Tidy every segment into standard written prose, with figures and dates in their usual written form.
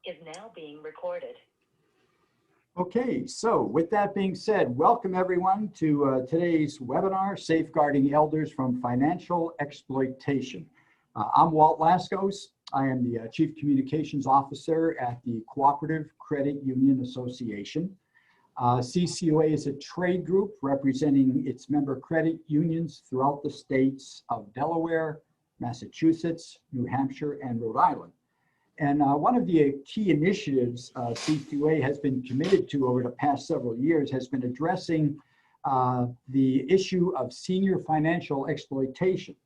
is now being recorded. Okay, so with that being said, welcome everyone to today's webinar, Safeguarding Elders from Financial Exploitation. I'm Walt Laskos. I am the Chief Communications Officer at the Cooperative Credit Union Association. CCUA is a trade group representing its member credit unions throughout the states of Delaware, Massachusetts, New Hampshire, and Rhode Island. And one of the key initiatives CCUA has been committed to over the past several years has been addressing the issue of senior financial exploitation.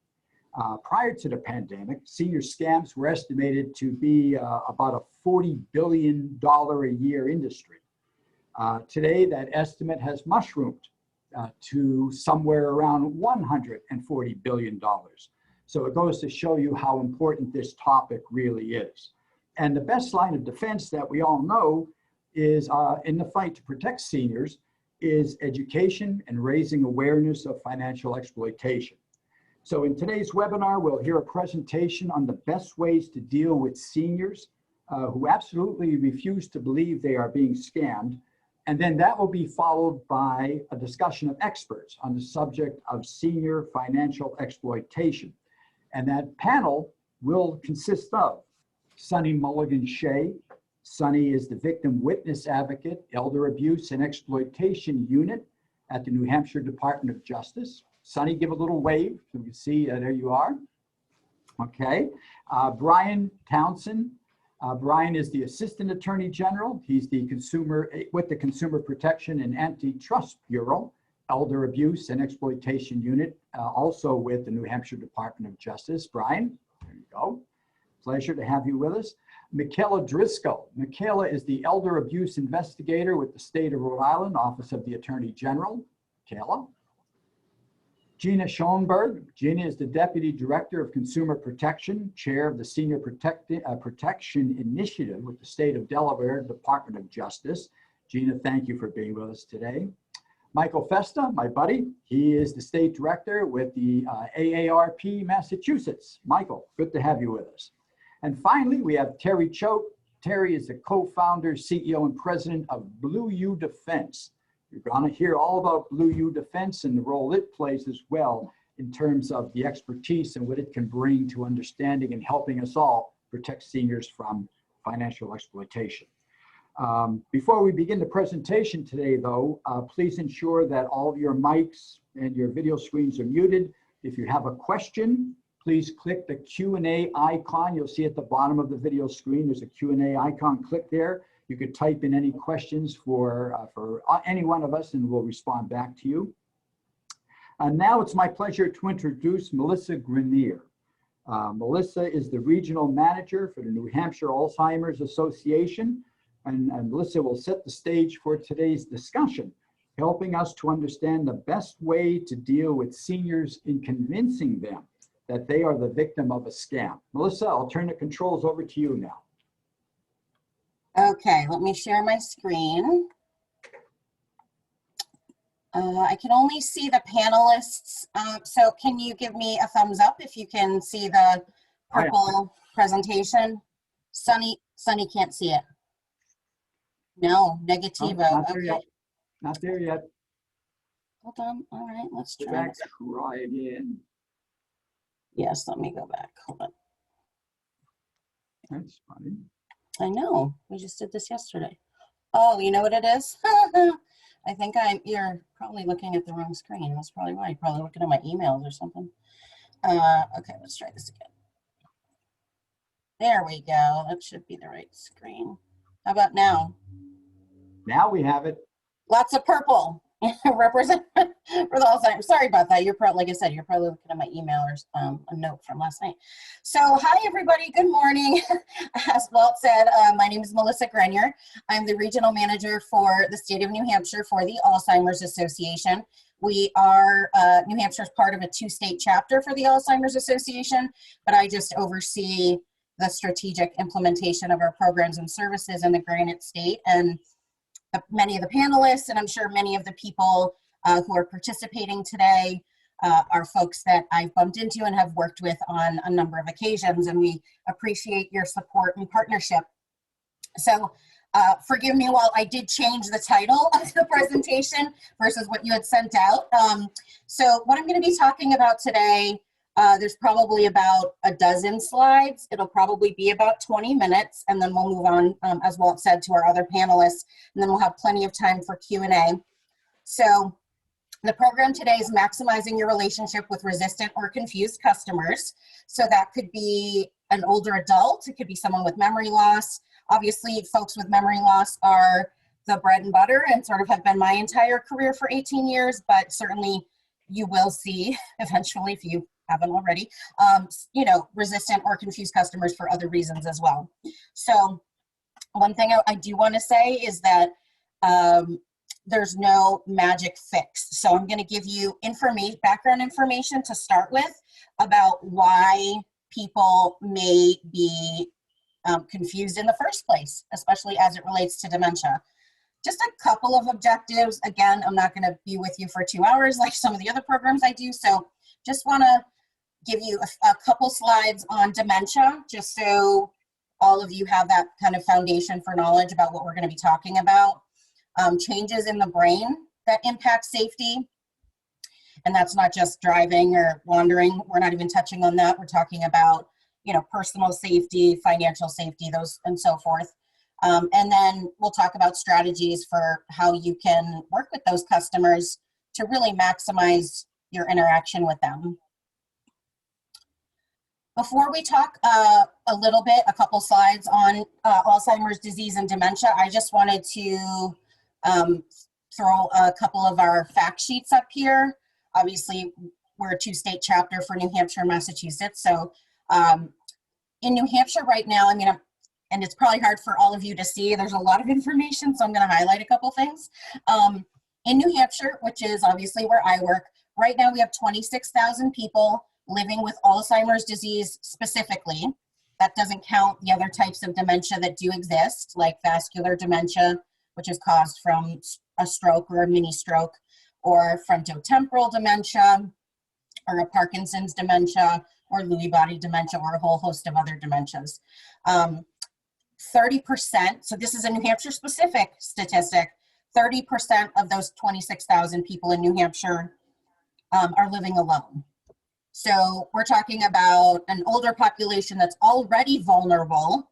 Prior to the pandemic, senior scams were estimated to be about a $40 billion a year industry. Today, that estimate has mushroomed to somewhere around $140 billion. So it goes to show you how important this topic really is. And the best line of defense that we all know is in the fight to protect seniors is education and raising awareness of financial exploitation. So in today's webinar, we'll hear a presentation on the best ways to deal with seniors who absolutely refuse to believe they are being scammed. And then that will be followed by a discussion of experts on the subject of senior financial exploitation. And that panel will consist of Sunny Mulligan-Shea. Sunny is the Victim Witness Advocate, Elder Abuse and Exploitation Unit at the New Hampshire Department of Justice. Sunny, give a little wave so we can see, there you are. Okay, Brian Townsend. Brian is the Assistant Attorney General. He's the with the Consumer Protection and Antitrust Bureau, Elder Abuse and Exploitation Unit, also with the New Hampshire Department of Justice. Brian, there you go. Pleasure to have you with us. Michaela Driscoll. Michaela is the Elder Abuse Investigator with the State of Rhode Island, Office of the Attorney General. Michaela. Gina Schellenberg. Gina is the Deputy Director of Consumer Protection, Chair of the Senior Protection Initiative with the State of Delaware, Department of Justice. Gina, thank you for being with us today. Michael Festa, my buddy, he is the State Director with the AARP, Massachusetts. Michael, good to have you with us. And finally, we have Terry Choate. Terry is the co-founder, CEO, and president of Blue U Defense. You're going to hear all about Blue U Defense and the role it plays as well in terms of the expertise and what it can bring to understanding and helping us all protect seniors from financial exploitation. Before we begin the presentation today, though, please ensure that all of your mics and your video screens are muted. If you have a question, please click the Q&A icon. You'll see at the bottom of the video screen, there's a Q&A icon. Click there. You could type in any questions for any one of us and we'll respond back to you. And now it's my pleasure to introduce Melissa Grenier. Melissa is the Regional Manager for the New Hampshire Alzheimer's Association. And Melissa will set the stage for today's discussion, helping us to understand the best way to deal with seniors in convincing them that they are the victim of a scam. Melissa, I'll turn the controls over to you now. Okay, let me share my screen. I can only see the panelists, so can you give me a thumbs up if you can see the purple presentation? Sunny can't see it. No, negativo. Not there okay. yet. Not there yet. Hold on. All right, let's Go try. back, try again. Yes, let me go back. Hold on. That's funny. I know. We just did this yesterday. Oh, you know what it is? I think you're probably looking at the wrong screen. That's probably why. You're probably looking at my emails or something. Okay, let's try this again. There we go. That should be the right screen. How about now? Now we have it. Lots of purple. Represent for the Alzheimer's. Sorry about that. You're probably, like I said, you're probably looking at my email or a note from last night. So hi everybody, good morning. As Walt said, my name is Melissa Grenier. I'm the regional manager for the state of New Hampshire for the Alzheimer's Association. We are, New Hampshire is part of a 2-state chapter for the Alzheimer's Association, but I just oversee the strategic implementation of our programs and services in the Granite State. And many of the panelists, and I'm sure many of the people who are participating today are folks that I've bumped into and have worked with on a number of occasions, and we appreciate your support and partnership. So forgive me while I did change the title of the presentation versus what you had sent out. So what I'm going to be talking about today, there's probably about a dozen slides. It'll probably be about 20 minutes, and then we'll move on, as Walt said, to our other panelists, and then we'll have plenty of time for Q&A. So the program today is maximizing your relationship with resistant or confused customers. So that could be an older adult, it could be someone with memory loss. Obviously, folks with memory loss are the bread and butter and sort of have been my entire career for 18 years, but certainly you will see eventually, if you haven't already, you know, resistant or confused customers for other reasons as well. So one thing I do want to say is that there's no magic fix. So I'm going to give you background information to start with about why people may be confused in the first place, especially as it relates to dementia. Just a couple of objectives. Again, I'm not going to be with you for 2 hours like some of the other programs I do. So just want to give you a couple slides on dementia, just so all of you have that kind of foundation for knowledge about what we're going to be talking about. Changes in the brain that impact safety. And that's not just driving or wandering. We're not even touching on that. We're talking about, you know, personal safety, financial safety, those and so forth. And then we'll talk about strategies for how you can work with those customers to really maximize your interaction with them. Before we talk a couple slides on Alzheimer's disease and dementia, I just wanted to throw a couple of our fact sheets up here. Obviously, we're a two-state chapter for New Hampshire and Massachusetts. So in New Hampshire right now, I mean, and it's probably hard for all of you to see, there's a lot of information, so I'm going to highlight a couple things. In New Hampshire, which is obviously where I work, right now we have 26,000 people living with Alzheimer's disease specifically. That doesn't count the other types of dementia that do exist, like vascular dementia, which is caused from a stroke or a mini stroke, or frontotemporal dementia, or a Parkinson's dementia, or Lewy body dementia, or a whole host of other dementias. 30%, so this is a New Hampshire specific statistic, 30% of those 26,000 people in New Hampshire are living alone. So we're talking about an older population that's already vulnerable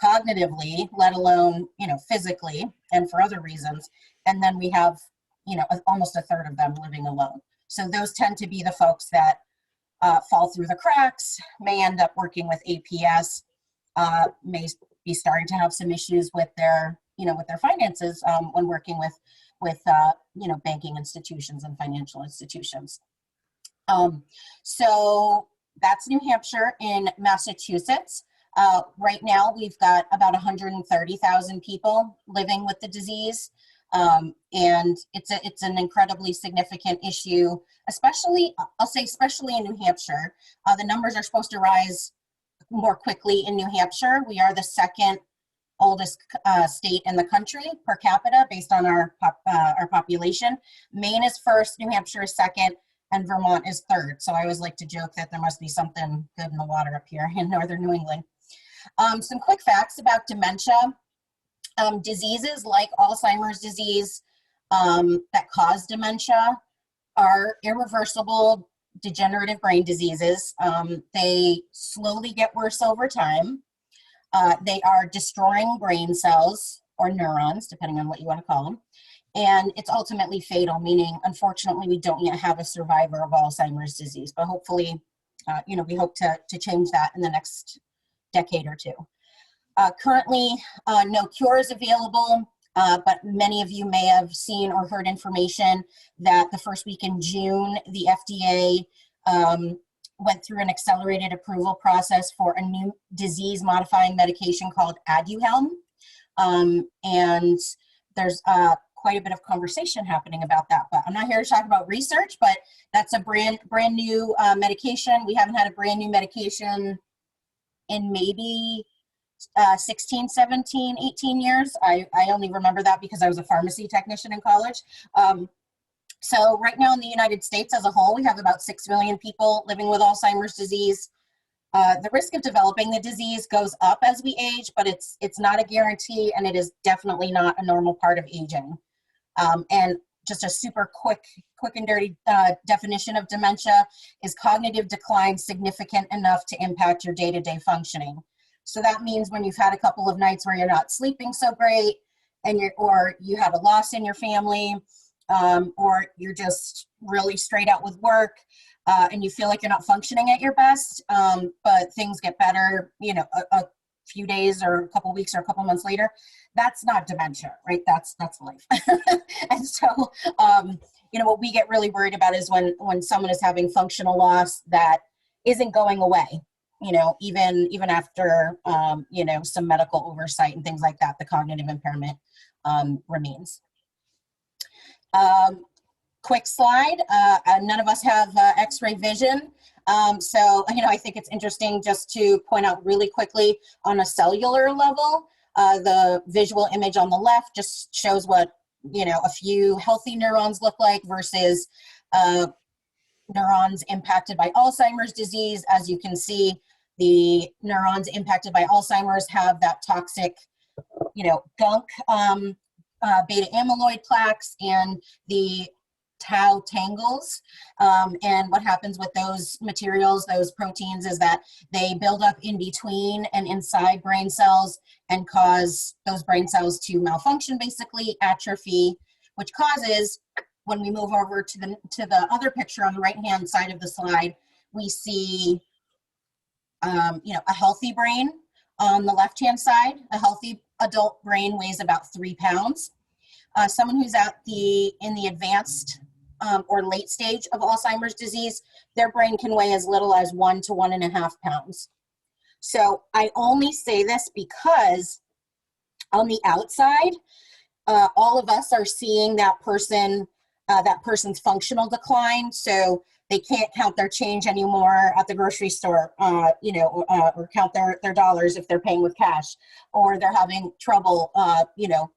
cognitively, let alone, you know, physically and for other reasons. And then we have, you know, almost a third of them living alone. So those tend to be the folks that fall through the cracks, may end up working with APS, may be starting to have some issues with their, you know, with their finances when working with you know, banking institutions and financial institutions. So that's New Hampshire. In Massachusetts, right now we've got about 130,000 people living with the disease. And it's an incredibly significant issue, especially, I'll say especially in New Hampshire. The numbers are supposed to rise more quickly in New Hampshire. We are the second oldest state in the country per capita based on our population. Maine is first, New Hampshire is second, and Vermont is third. So I always like to joke that there must be something good in the water up here in northern New England. Some quick facts about dementia. Diseases like Alzheimer's disease that cause dementia are irreversible degenerative brain diseases. They slowly get worse over time. They are destroying brain cells or neurons, depending on what you want to call them. And it's ultimately fatal, meaning, unfortunately, we don't yet have a survivor of Alzheimer's disease, but hopefully, you know, we hope to change that in the next decade or two. Currently, no cure is available, but many of you may have seen or heard information that the first week in June, the FDA went through an accelerated approval process for a new disease-modifying medication called Aduhelm. And there's quite a bit of conversation happening about that, but I'm not here to talk about research, but that's a brand new medication. We haven't had a brand new medication in maybe 16, 17, 18 years. I only remember that because I was a pharmacy technician in college. So right now in the United States as a whole, we have about 6 million people living with Alzheimer's disease. The risk of developing the disease goes up as we age, but it's not a guarantee, and it is definitely not a normal part of aging. And just a super quick and dirty definition of dementia is cognitive decline significant enough to impact your day-to-day functioning. So that means when you've had a couple of nights where you're not sleeping so great, and or you had a loss in your family, or you're just really straight out with work, and you feel like you're not functioning at your best, but things get better, a few days or a couple weeks or a couple months later, that's not dementia, right? That's life. And so, what we get really worried about is when someone is having functional loss that isn't going away, even after, some medical oversight and things like that, the cognitive impairment remains. Quick slide. None of us have X-ray vision. So, I think it's interesting just to point out really quickly on a cellular level, the visual image on the left just shows what, a few healthy neurons look like versus neurons impacted by Alzheimer's disease. As you can see, the neurons impacted by Alzheimer's have that toxic, gunk, beta amyloid plaques and the tau tangles. And what happens with those materials, those proteins, is that they build up in between and inside brain cells and cause those brain cells to malfunction, basically atrophy, which causes, when we move over to the other picture on the right-hand side of the slide, we see a healthy brain on the left-hand side. A healthy adult brain weighs about 3 pounds. Someone who's in the advanced or late stage of Alzheimer's disease, their brain can weigh as little as 1 to 1.5 pounds. So I only say this because on the outside, all of us are seeing that person's functional decline. So they can't count their change anymore at the grocery store, or count their dollars if they're paying with cash, or they're having trouble,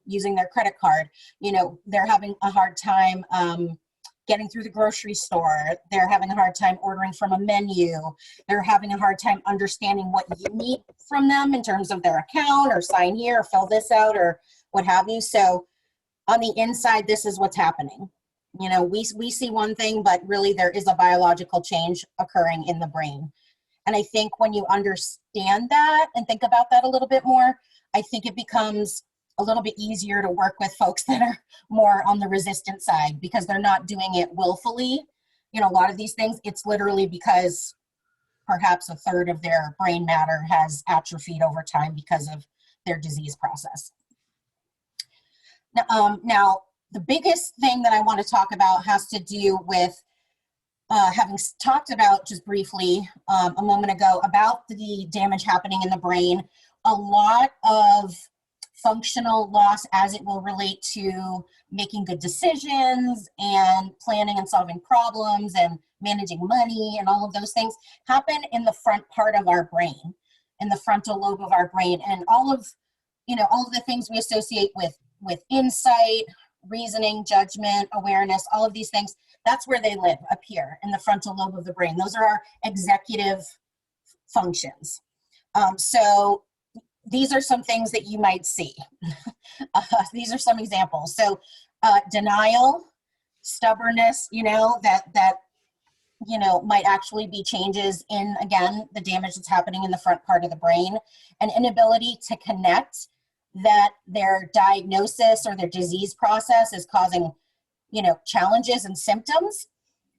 using their credit card. They're having a hard time getting through the grocery store. They're having a hard time ordering from a menu. They're having a hard time understanding what you need from them in terms of their account, or sign here, or fill this out, or what have you. So on the inside, this is what's happening. We see one thing, but really there is a biological change occurring in the brain. And I think when you understand that and think about that a little bit more, I think it becomes a little bit easier to work with folks that are more on the resistant side, because they're not doing it willfully. A lot of these things, it's literally because perhaps a third of their brain matter has atrophied over time because of their disease process. Now, the biggest thing that I want to talk about has to do with having talked about just briefly a moment ago about the damage happening in the brain. A lot of functional loss, as it will relate to making good decisions and planning and solving problems and managing money and all of those things, happen in the front part of our brain, in the frontal lobe of our brain. And all of the things we associate with insight, reasoning, judgment, awareness, all of these things, that's where they live, up here in the frontal lobe of the brain. Those are our executive functions. So these are some things that you might see. These are some examples. So denial, stubbornness, that might actually be changes in, again, the damage that's happening in the front part of the brain, an inability to connect that their diagnosis or their disease process is causing, challenges and symptoms.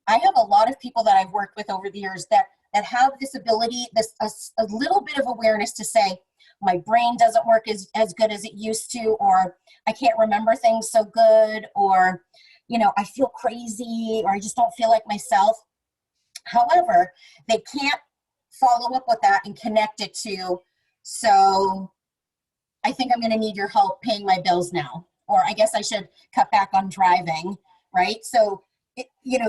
I have a lot of people that I've worked with over the years that have this ability, a little bit of awareness to say, my brain doesn't work as good as it used to, or I can't remember things so good, or, I feel crazy, or I just don't feel like myself. However, they can't follow up with that and connect it to, so I think I'm going to need your help paying my bills now, or I guess I should cut back on driving, right? So,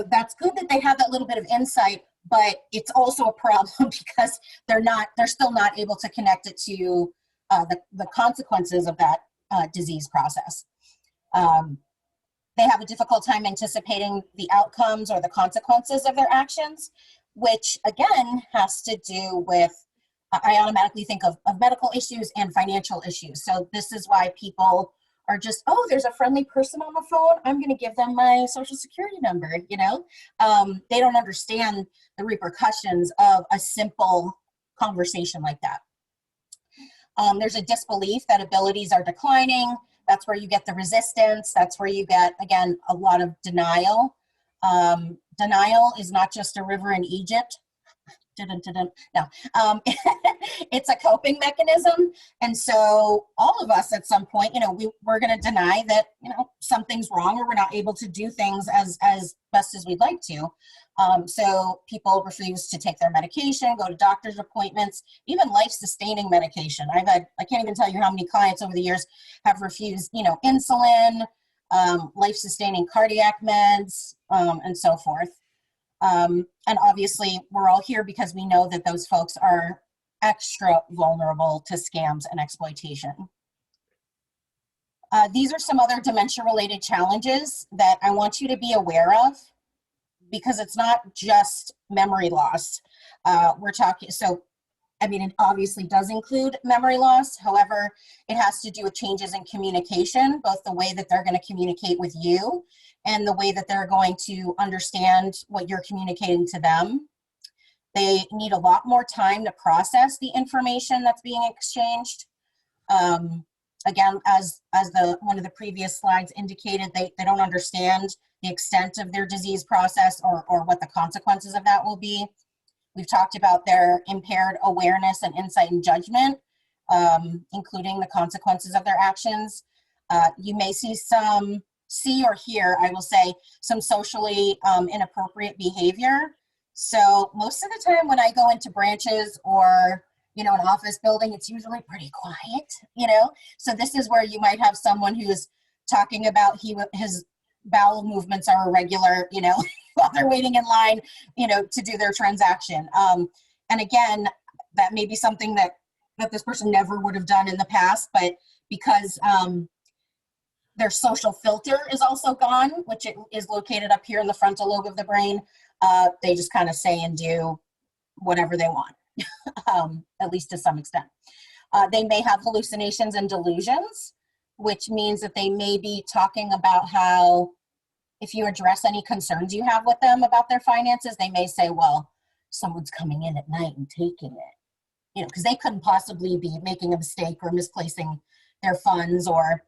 that's good that they have that little bit of insight, but it's also a problem because they're still not able to connect it to the consequences of that disease process. They have a difficult time anticipating the outcomes or the consequences of their actions. which again has to do with, I automatically think of medical issues and financial issues. So this is why people are just, oh, there's a friendly person on the phone, I'm going to give them my social security number, you know? They don't understand the repercussions of a simple conversation like that. There's a disbelief that abilities are declining. That's where you get the resistance. That's where you get, again, a lot of denial. Denial is not just a river in Egypt. No, it's a coping mechanism. And so all of us at some point, we're going to deny that, something's wrong, or we're not able to do things as best as we'd like to. So people refuse to take their medication, go to doctor's appointments, even life-sustaining medication. I can't even tell you how many clients over the years have refused, insulin, life-sustaining cardiac meds, and so forth. And obviously we're all here because we know that those folks are extra vulnerable to scams and exploitation. These are some other dementia-related challenges that I want you to be aware of, because it's not just memory loss. We're talking, it obviously does include memory loss. However, it has to do with changes in communication, both the way that they're going to communicate with you and the way that they're going to understand what you're communicating to them. They need a lot more time to process the information that's being exchanged. Again, as one of the previous slides indicated, they don't understand the extent of their disease process or what the consequences of that will be. We've talked about their impaired awareness and insight and judgment, including the consequences of their actions. You may see or hear, I will say, some socially inappropriate behavior. Most of the time when I go into branches or an office building, it's usually pretty quiet, So this is where you might have someone who's talking about his bowel movements are irregular, while they're waiting in line, to do their transaction. And again, that may be something that this person never would have done in the past, but because their social filter is also gone, which is located up here in the frontal lobe of the brain, they just kind of say and do whatever they want, at least to some extent. They may have hallucinations and delusions, which means that they may be talking about how, if you address any concerns you have with them about their finances, they may say, well, someone's coming in at night and taking it, because they couldn't possibly be making a mistake or misplacing their funds or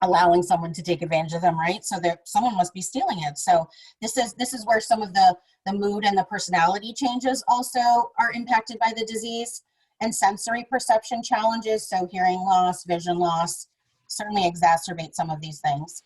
allowing someone to take advantage of them, right? So someone must be stealing it. So this is where some of the mood and the personality changes also are impacted by the disease, and sensory perception challenges. So hearing loss, vision loss, certainly exacerbate some of these things.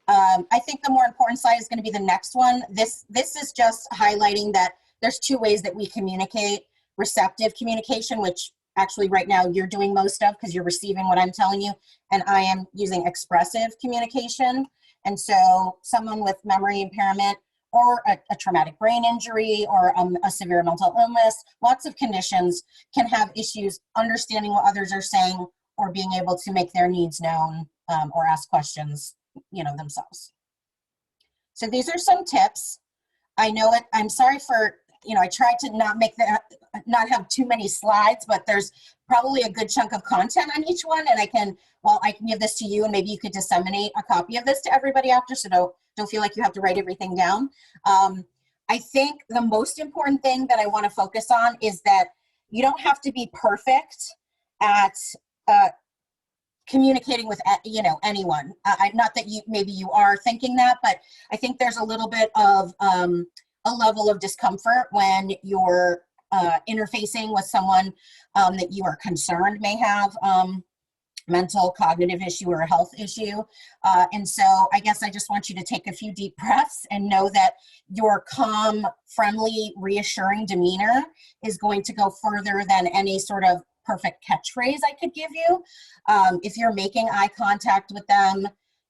I think the more important slide is going to be the next one. This is just highlighting that there's two ways that we communicate: receptive communication, which actually right now you're doing most of because you're receiving what I'm telling you, and I am using expressive communication. And so someone with memory impairment or a traumatic brain injury or a severe mental illness, lots of conditions, can have issues understanding what others are saying or being able to make their needs known or ask questions, themselves. So these are some tips. I know it, I'm sorry for, I tried to not have too many slides, but there's probably a good chunk of content on each one, and I can give this to you, and maybe you could disseminate a copy of this to everybody after, so don't feel like you have to write everything down. I think the most important thing that I want to focus on is that you don't have to be perfect at communicating with anyone. Not that maybe you are thinking that, but I think there's a little bit of a level of discomfort when you're interfacing with someone that you are concerned may have mental, cognitive issue or a health issue. And so I guess I just want you to take a few deep breaths and know that your calm, friendly, reassuring demeanor is going to go further than any sort of perfect catchphrase I could give you. If you're making eye contact with them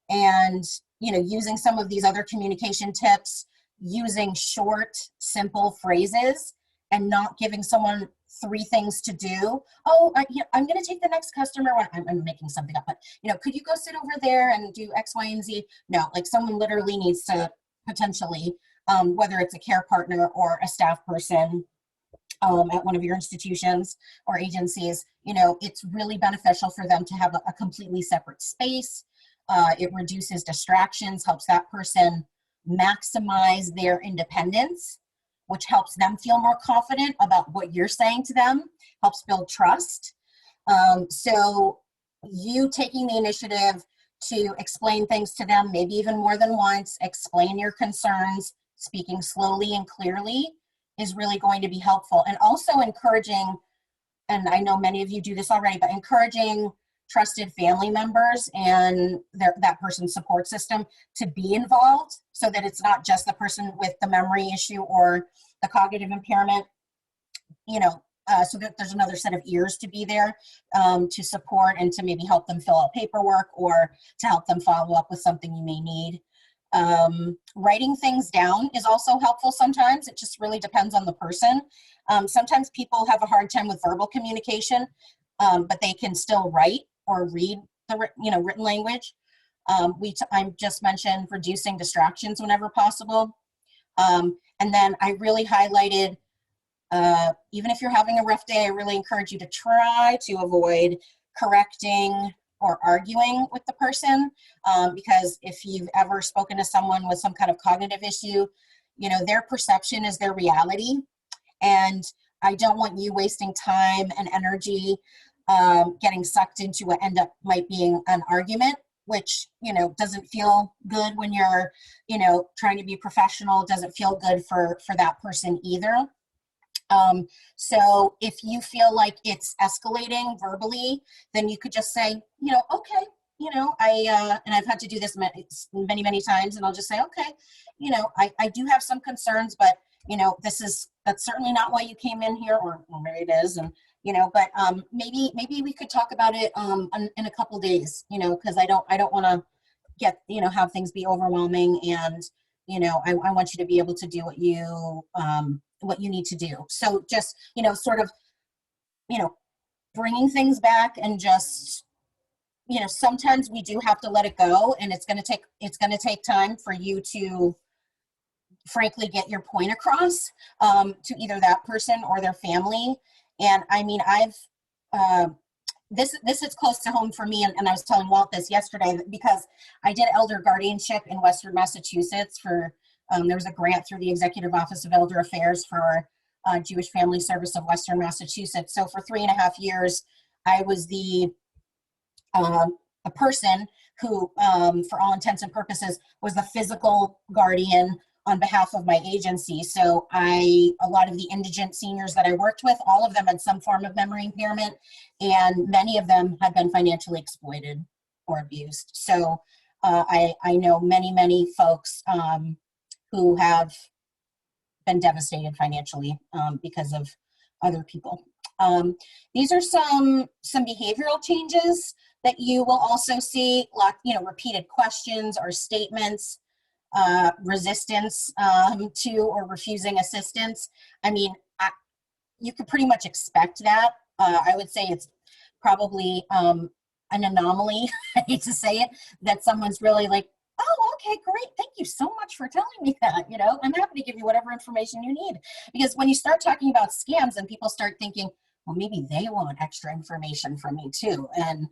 and, using some of these other communication tips, using short, simple phrases and not giving someone 3 things to do. Oh, I'm going to take the next customer. I'm making something up, but could you go sit over there and do X, Y, and Z? No, like someone literally needs to potentially whether it's a care partner or a staff person at one of your institutions or agencies, you know, it's really beneficial for them to have a completely separate space. It reduces distractions, helps that person maximize their independence, which helps them feel more confident about what you're saying to them, helps build trust. So you taking the initiative to explain things to them, maybe even more than once, explain your concerns, speaking slowly and clearly is really going to be helpful. And also encouraging, and I know many of you do this already, but encouraging trusted family members and that person's support system to be involved, so that it's not just the person with the memory issue or the cognitive impairment, you know, so that there's another set of ears to be there to support and to maybe help them fill out paperwork or to help them follow up with something you may need. Writing things down is also helpful sometimes. It just really depends on the person. Sometimes people have a hard time with verbal communication, but they can still write or read the written language. I just mentioned reducing distractions whenever possible. And then I really highlighted, even if you're having a rough day, I really encourage you to try to avoid correcting or arguing with the person, because if you've ever spoken to someone with some kind of cognitive issue, you know, their perception is their reality. And I don't want you wasting time and energy getting sucked into what might being an argument, which, you know, doesn't feel good when you're, you know, trying to be professional, doesn't feel good for that person either. So if you feel like it's escalating verbally, then you could just say, you know, okay, you know, and I've had to do this many, many times, and I'll just say, okay, you know, I do have some concerns, but, you know, that's certainly not why you came in here, or maybe it is, and, you know, but maybe we could talk about it in a couple days, you know, because I don't want to have things be overwhelming, and, you know, I want you to be able to do what you need to do. So just, you know, sort of, you know, bringing things back, and just, you know, sometimes we do have to let it go, and it's going to take time for you to frankly get your point across to either that person or their family. And I mean, this is close to home for me, and I was telling Walt this yesterday, because I did elder guardianship in Western Massachusetts for, there was a grant through the Executive Office of Elder Affairs for Jewish Family Service of Western Massachusetts. So for 3.5 years, I was a person who, for all intents and purposes, was the physical guardian on behalf of my agency. So a lot of the indigent seniors that I worked with, all of them had some form of memory impairment, and many of them had been financially exploited or abused. So I know many folks who have been devastated financially because of other people. These are some behavioral changes that you will also see, like, you know, repeated questions or statements, resistance to or refusing assistance. I mean, you could pretty much expect that. I would say it's probably an anomaly, I hate to say it, that someone's really like, oh, okay, great, thank you so much for telling me that, you know, I'm happy to give you whatever information you need. Because when you start talking about scams and people start thinking, well, maybe they want extra information from me too. And,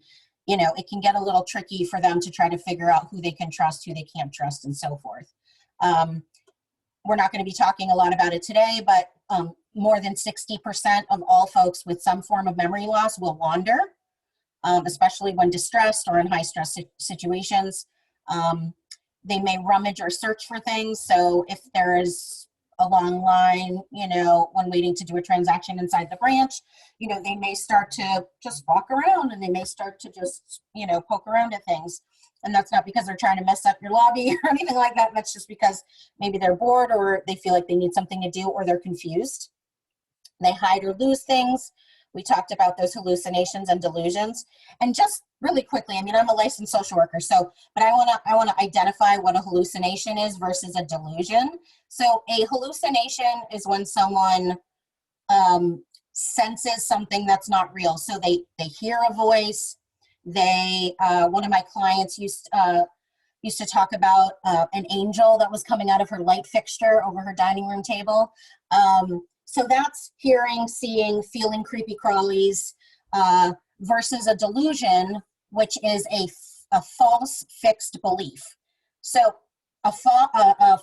you know, it can get a little tricky for them to try to figure out who they can trust, who they can't trust, and so forth. We're not going to be talking a lot about it today, but more than 60% of all folks with some form of memory loss will wander, especially when distressed or in high stress situations. They may rummage or search for things. So if there is a long line, you know, when waiting to do a transaction inside the branch, you know, they may start to just walk around, and they may start to just, you know, poke around at things. And that's not because they're trying to mess up your lobby or anything like that. That's just because maybe they're bored, or they feel like they need something to do, or they're confused. They hide or lose things. We talked about those hallucinations and delusions. And just really quickly, I mean, I'm a licensed social worker, but I want to identify what a hallucination is versus a delusion. So a hallucination is when someone senses something that's not real. So they hear a voice. One of my clients used to talk about an angel that was coming out of her light fixture over her dining room table. So that's hearing, seeing, feeling creepy crawlies versus a delusion, which is a false fixed belief. So a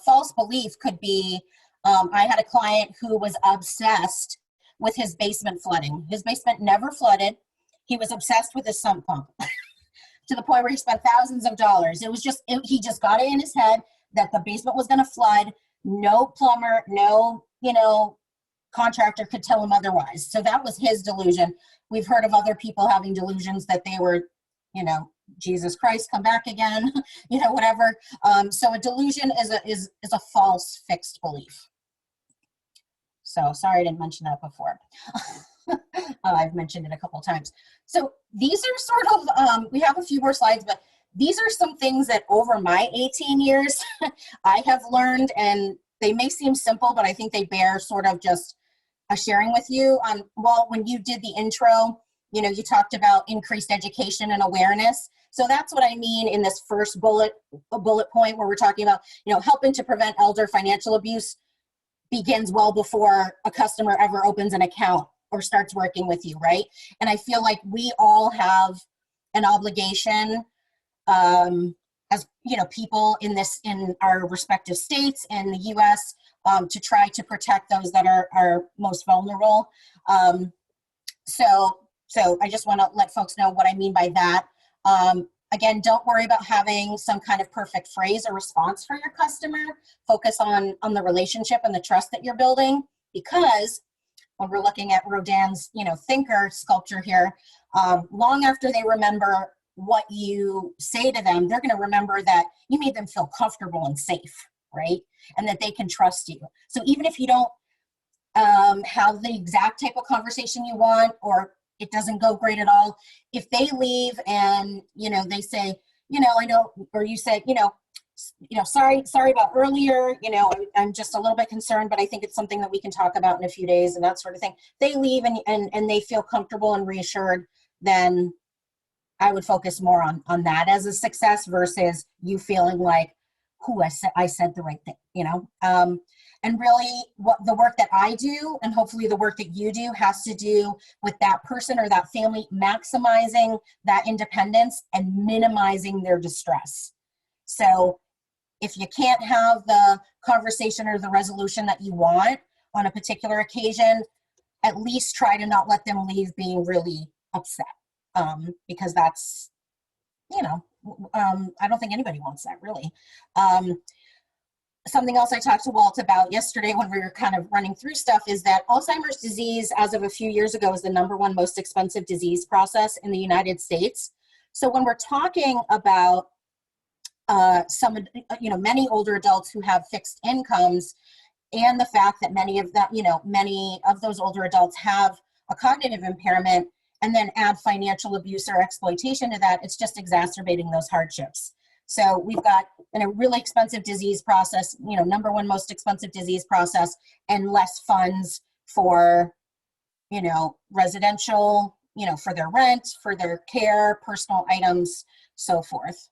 false belief could be, I had a client who was obsessed with his basement flooding. His basement never flooded. He was obsessed with his sump pump to the point where he spent thousands of dollars. It was just, he just got it in his head that the basement was going to flood. No plumber, no, contractor could tell him otherwise. So that was his delusion. We've heard of other people having delusions that they were, Jesus Christ, come back again, whatever. So a delusion is a false fixed belief. So sorry I didn't mention that before. I've mentioned it a couple of times. So these are sort of, we have a few more slides, but these are some things that over my 18 years I have learned, and they may seem simple, but I think they bear sort of just a sharing with you. Well, when you did the intro, you talked about increased education and awareness. So that's what I mean in this first bullet point where we're talking about, helping to prevent elder financial abuse begins well before a customer ever opens an account or starts working with you, right? And I feel like we all have an obligation as people in our respective states in the US to try to protect those that are most vulnerable. So I just want to let folks know what I mean by that. Again, don't worry about having some kind of perfect phrase or response for your customer. Focus on the relationship and the trust that you're building, because when we're looking at Rodin's, thinker sculpture here, long after they remember what you say to them, they're going to remember that you made them feel comfortable and safe, right? And that they can trust you. So even if you don't have the exact type of conversation you want, or it doesn't go great at all, if they leave and, they say, I know, or you say, sorry about earlier, I'm just a little bit concerned, but I think it's something that we can talk about in a few days and that sort of thing. They leave and they feel comfortable and reassured, then I would focus more on that as a success versus you feeling like, I said the right thing, and really what the work that I do, and hopefully the work that you do, has to do with that person or that family maximizing that independence and minimizing their distress. So if you can't have the conversation or the resolution that you want on a particular occasion, at least try to not let them leave being really upset, because that's, I don't think anybody wants that, really. Something else I talked to Walt about yesterday when we were kind of running through stuff is that Alzheimer's disease, as of a few years ago, is the #1 most expensive disease process in the United States. So when we're talking about many older adults who have fixed incomes, and the fact that many of those older adults have a cognitive impairment, and then add financial abuse or exploitation to that, it's just exacerbating those hardships. So we've got a really expensive disease process, #1 most expensive disease process, and less funds for, residential, for their rent, for their care, personal items, so forth.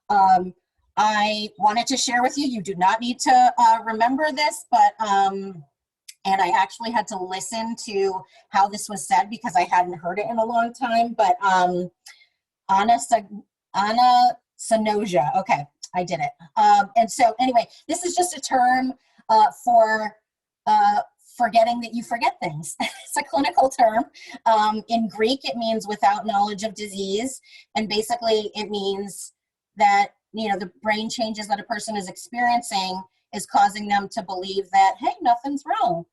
I wanted to share with you, you do not need to remember this, but, and I actually had to listen to how this was said because I hadn't heard it in a long time, but Anna Sanoja, okay, I did it. And so anyway, this is just a term for forgetting that you forget things. It's a clinical term. In Greek, it means without knowledge of disease. And basically it means that, the brain changes that a person is experiencing is causing them to believe that, hey, nothing's wrong.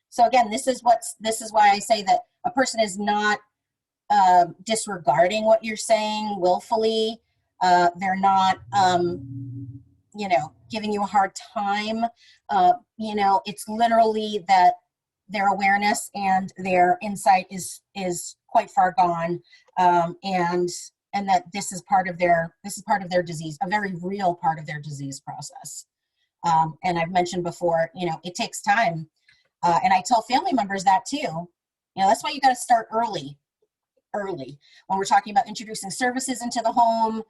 So again, this is why I say that a person is not disregarding what you're saying willfully. They're not, giving you a hard time. It's literally that their awareness and their insight is quite far gone, and that this is part of their disease, a very real part of their disease process. And I've mentioned before, it takes time, and I tell family members that too. That's why you got to start early when we're talking about introducing services into the home.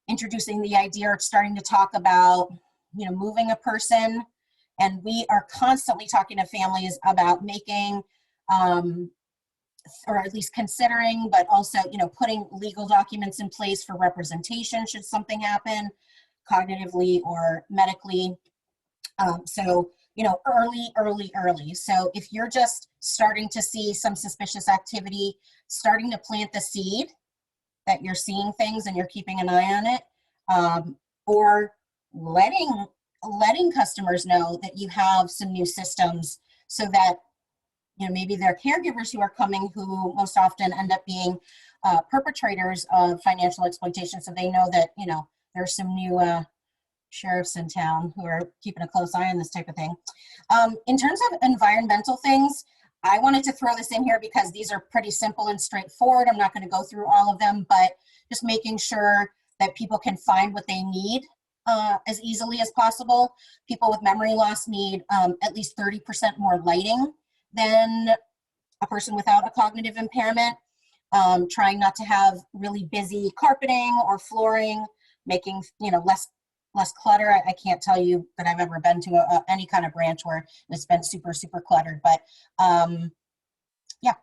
introducing the idea or starting to talk about, moving a person. And we are constantly talking to families about making, or at least considering, but also, putting legal documents in place for representation should something happen, cognitively or medically. So, early. So if you're just starting to see some suspicious activity, starting to plant the seed that you're seeing things and you're keeping an eye on it, or letting customers know that you have some new systems so that, maybe they're caregivers who are coming who most often end up being perpetrators of financial exploitation. So they know that, there's some new sheriffs in town who are keeping a close eye on this type of thing. In terms of environmental things, I wanted to throw this in here because these are pretty simple and straightforward. I'm not going to go through all of them, but just making sure that people can find what they need as easily as possible. People with memory loss need at least 30% more lighting than a person without a cognitive impairment. Trying not to have really busy carpeting or flooring, making less clutter. I can't tell you that I've ever been to any kind of branch where it's been super, super cluttered, but yeah.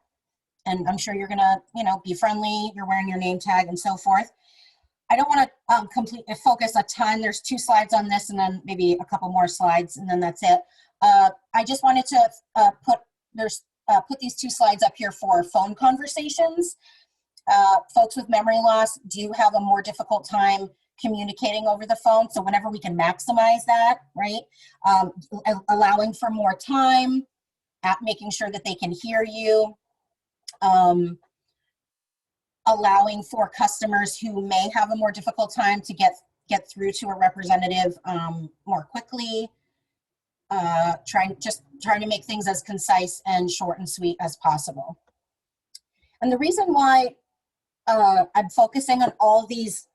And I'm sure you're gonna, be friendly, you're wearing your name tag and so forth. I don't want to completely focus a ton. There's 2 slides on this and then maybe a couple more slides and then that's it. I just wanted to put these 2 slides up here for phone conversations. Folks with memory loss do have a more difficult time communicating over the phone. So whenever we can maximize that, right? Allowing for more time, making sure that they can hear you, allowing for customers who may have a more difficult time to get through to a representative more quickly, trying to make things as concise and short and sweet as possible. And the reason why I'm focusing on all these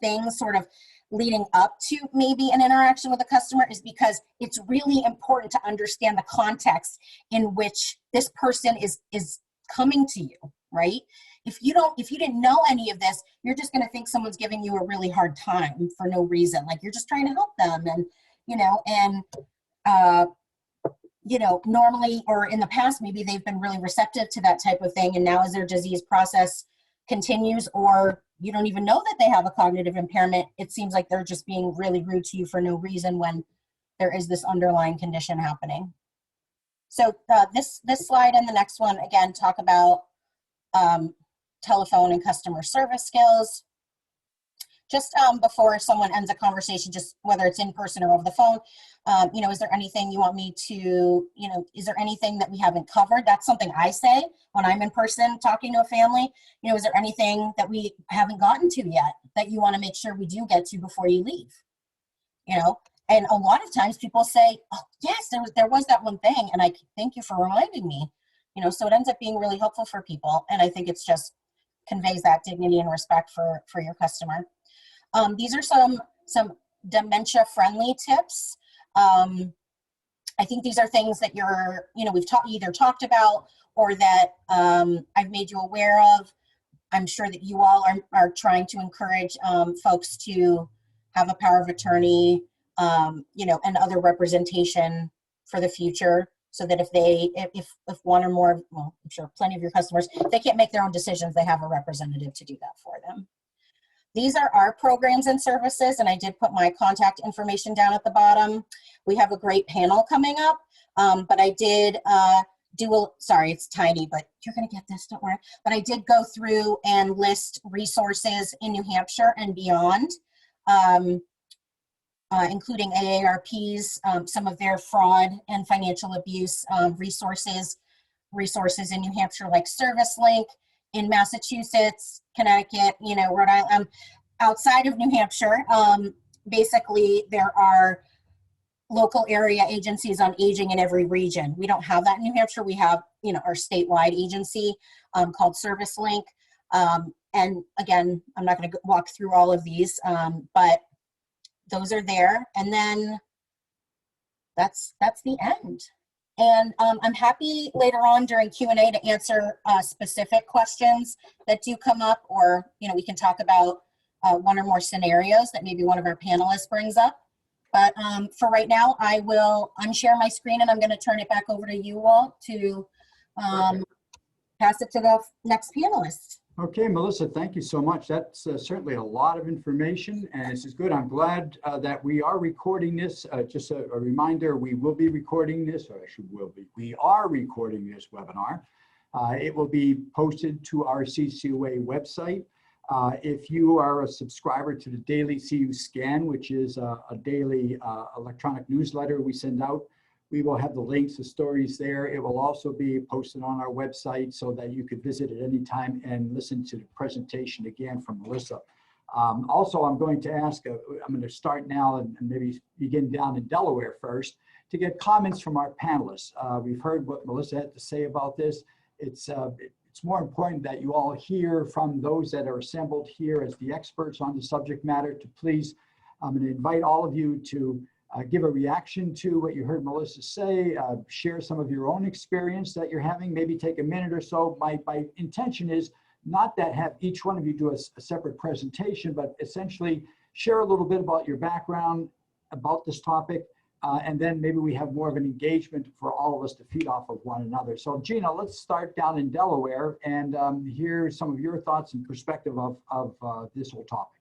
things sort of leading up to maybe an interaction with a customer is because it's really important to understand the context in which this person is coming to you, right? If you didn't know any of this, you're just going to think someone's giving you a really hard time for no reason. Like you're just trying to help them, and normally or in the past, maybe they've been really receptive to that type of thing. And now as their disease process continues, or you don't even know that they have a cognitive impairment, it seems like they're just being really rude to you for no reason when there is this underlying condition happening. So this slide and the next one, again, talk about telephone and customer service skills. Just before someone ends a conversation, just whether it's in person or over the phone, is there anything you want me to, is there anything that we haven't covered? That's something I say when I'm in person talking to a family. Is there anything that we haven't gotten to yet that you want to make sure we do get to before you leave? And a lot of times people say, oh, yes, there was that one thing, and I thank you for reminding me. So it ends up being really helpful for people, and I think it's just conveys that dignity and respect for your customer. These are some dementia-friendly tips. I think these are things that we've either talked about or that I've made you aware of. I'm sure that you all are trying to encourage folks to have a power of attorney, and other representation for the future, so that if one or more, well, I'm sure plenty of your customers, if they can't make their own decisions, they have a representative to do that for them. These are our programs and services, and I did put my contact information down at the bottom. We have a great panel coming up, but I did sorry, it's tiny, but you're gonna get this, don't worry. But I did go through and list resources in New Hampshire and beyond, including AARP's, some of their fraud and financial abuse resources in New Hampshire, like ServiceLink, in Massachusetts, Connecticut, Rhode Island. Outside of New Hampshire, basically there are local area agencies on aging in every region. We don't have that in New Hampshire. We have, our statewide agency called ServiceLink. And again, I'm not going to walk through all of these, but those are there. And then that's the end. And I'm happy later on during Q&A to answer specific questions that do come up, or we can talk about one or more scenarios that maybe one of our panelists brings up. But for right now, I will unshare my screen and I'm going to turn it back over to you all to pass it to the next panelist. Okay, Melissa, thank you so much. That's certainly a lot of information, and this is good. I'm glad that we are recording this. Just a reminder, we will be recording this, or actually we are recording this webinar. It will be posted to our CCOA website. If you are a subscriber to the Daily CU Scan, which is a daily electronic newsletter we send out, we will have the links to stories there. It will also be posted on our website so that you could visit at any time and listen to the presentation again from Melissa. Also, I'm going to ask, I'm going to start now and maybe begin down in Delaware first to get comments from our panelists. We've heard what Melissa had to say about this. It's more important that you all hear from those that are assembled here as the experts on the subject matter. To please, I'm going to invite all of you to give a reaction to what you heard Melissa say, share some of your own experience that you're having, maybe take a minute or so. My intention is not that have each one of you do a separate presentation, but essentially share a little bit about your background about this topic, and then maybe we have more of an engagement for all of us to feed off of one another. So Gina, let's start down in Delaware and hear some of your thoughts and perspective of this whole topic.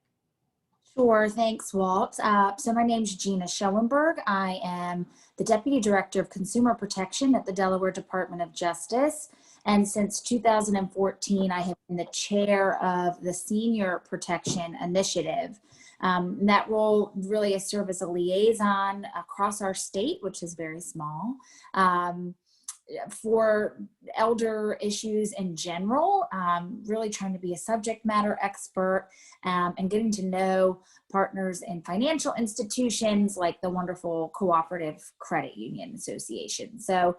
Sure, thanks, Walt. So my name's Gina Schellenberg. I am the Deputy Director of Consumer Protection at the Delaware Department of Justice. And since 2014, I have been the chair of the Senior Protection Initiative. That role really is serve as a liaison across our state, which is very small, for elder issues in general, really trying to be a subject matter expert and getting to know partners in financial institutions like the wonderful Cooperative Credit Union Association. So,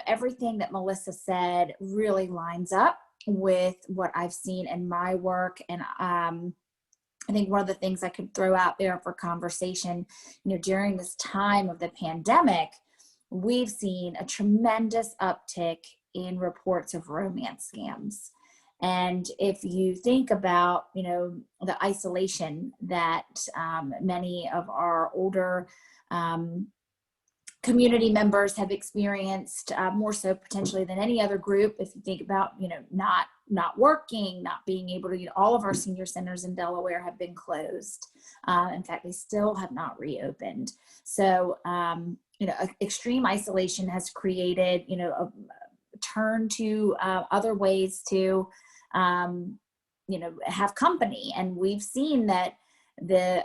everything that Melissa said really lines up with what I've seen in my work. And I think one of the things I could throw out there for conversation, during this time of the pandemic, we've seen a tremendous uptick in reports of romance scams. And if you think about, the isolation that many of our older community members have experienced, more so potentially than any other group, if you think about, not working, not being able to, all of our senior centers in Delaware have been closed. In fact, they still have not reopened. So, extreme isolation has created, a turn to other ways to, have company. And we've seen that the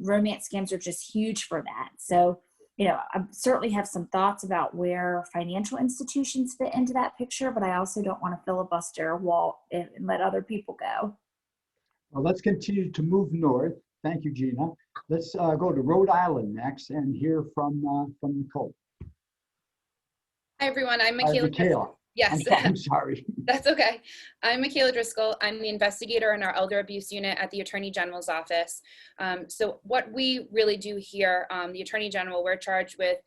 romance scams are just huge for that. So, I certainly have some thoughts about where financial institutions fit into that picture, but I also don't want to filibuster Walt and let other people go. Well, let's continue to move north. Thank you, Gina. Let's go to Rhode Island next and hear from Nicole. Hi, everyone. I'm Michaela. Yes. I'm sorry. That's okay. I'm Michaela Driscoll. I'm the investigator in our Elder Abuse Unit at the Attorney General's Office. So what we really do here, the Attorney General, we're charged with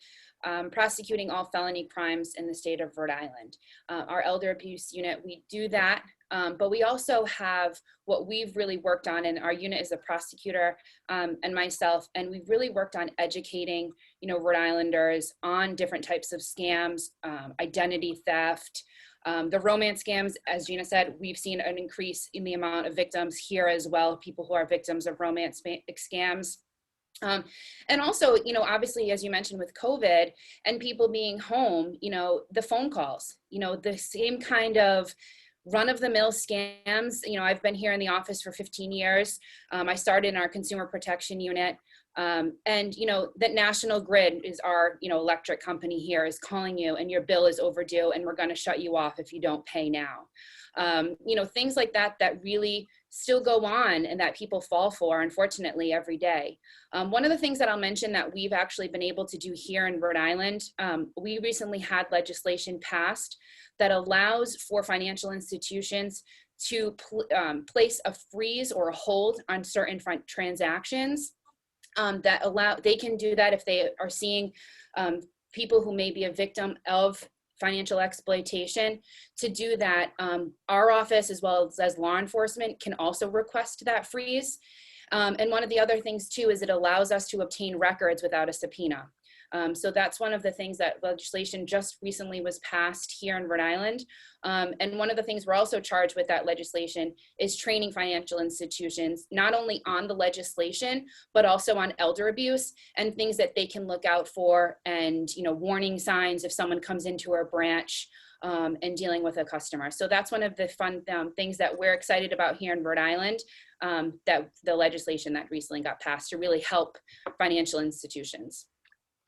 prosecuting all felony crimes in the state of Rhode Island. Our Elder Abuse Unit, we do that, but we also have what we've really worked on, and our unit is a prosecutor and myself, and we've really worked on educating, Rhode Islanders on different types of scams, identity theft, the romance scams. As Gina said, we've seen an increase in the amount of victims here as well, people who are victims of romance scams. And also, obviously, as you mentioned with COVID and people being home, the phone calls, the same kind of run-of-the-mill scams. I've been here in the office for 15 years. I started in our consumer protection unit. And that National Grid is our, electric company here is calling you and your bill is overdue and we're going to shut you off if you don't pay now. Things like that really still go on and that people fall for, unfortunately, every day. One of the things that I'll mention that we've actually been able to do here in Rhode Island, we recently had legislation passed that allows for financial institutions to place a freeze or a hold on certain transactions. They can do that if they are seeing people who may be a victim of financial exploitation. To do that, our office, as well as law enforcement, can also request that freeze. And one of the other things too is it allows us to obtain records without a subpoena. So that's one of the things that legislation just recently was passed here in Rhode Island. And one of the things we're also charged with that legislation is training financial institutions, not only on the legislation, but also on elder abuse and things that they can look out for, and, you know, warning signs if someone comes into our branch and dealing with a customer. So that's one of the fun things that we're excited about here in Rhode Island, that the legislation that recently got passed to really help financial institutions.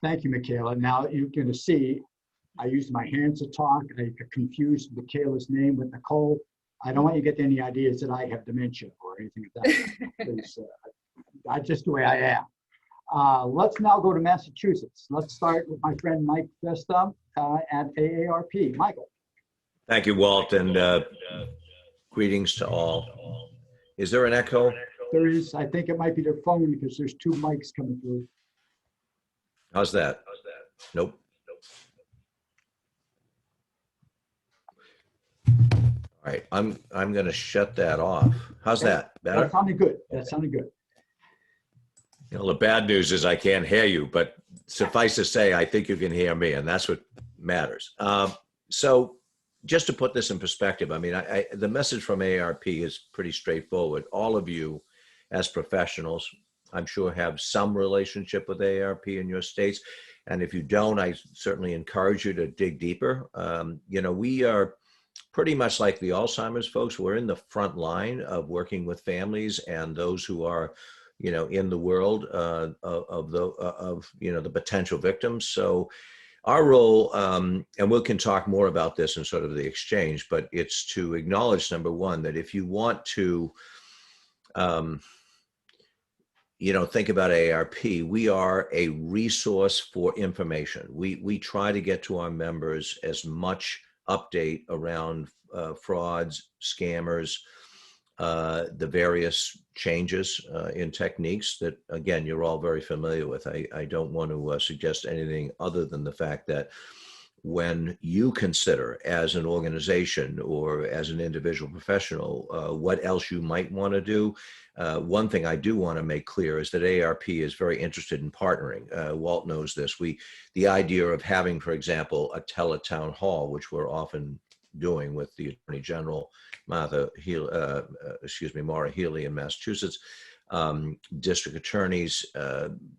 Thank you, Michaela. Now you're going to see, I used my hands to talk. I confused Michaela's name with Nicole. I don't want you to get any ideas that I have dementia or anything like that. That's just the way I am. Let's now go to Massachusetts. Let's start with my friend Mike Vesta at AARP. Michael. Thank you, Walt, and greetings to all. Is there an echo? There is. I think it might be their phone because there's two mics coming through. How's that? Nope. All right, I'm going to shut that off. How's that? Better? That sounded good. That sounded good. You know, the bad news is I can't hear you, but suffice to say, I think you can hear me, and that's what matters. So just to put this in perspective, I mean, the message from AARP is pretty straightforward. All of you as professionals, I'm sure, have some relationship with AARP in your states. And if you don't, I certainly encourage you to dig deeper. You know, we are pretty much like the Alzheimer's folks. We're in the front line of working with families and those who are, you know, in the world of you know, the potential victims. So our role, and we can talk more about this in sort of the exchange, but it's to acknowledge, number one, that if you want to, you know, think about AARP, we are a resource for information. We try to get to our members as much update around frauds, scammers, the various changes in techniques that, again, you're all very familiar with. I don't want to suggest anything other than the fact that when you consider as an organization or as an individual professional what else you might want to do, one thing I do want to make clear is that AARP is very interested in partnering. Walt knows this. The idea of having, for example, a teletown hall, which we're often doing with the Attorney General, Mara Healy in Massachusetts, district attorneys,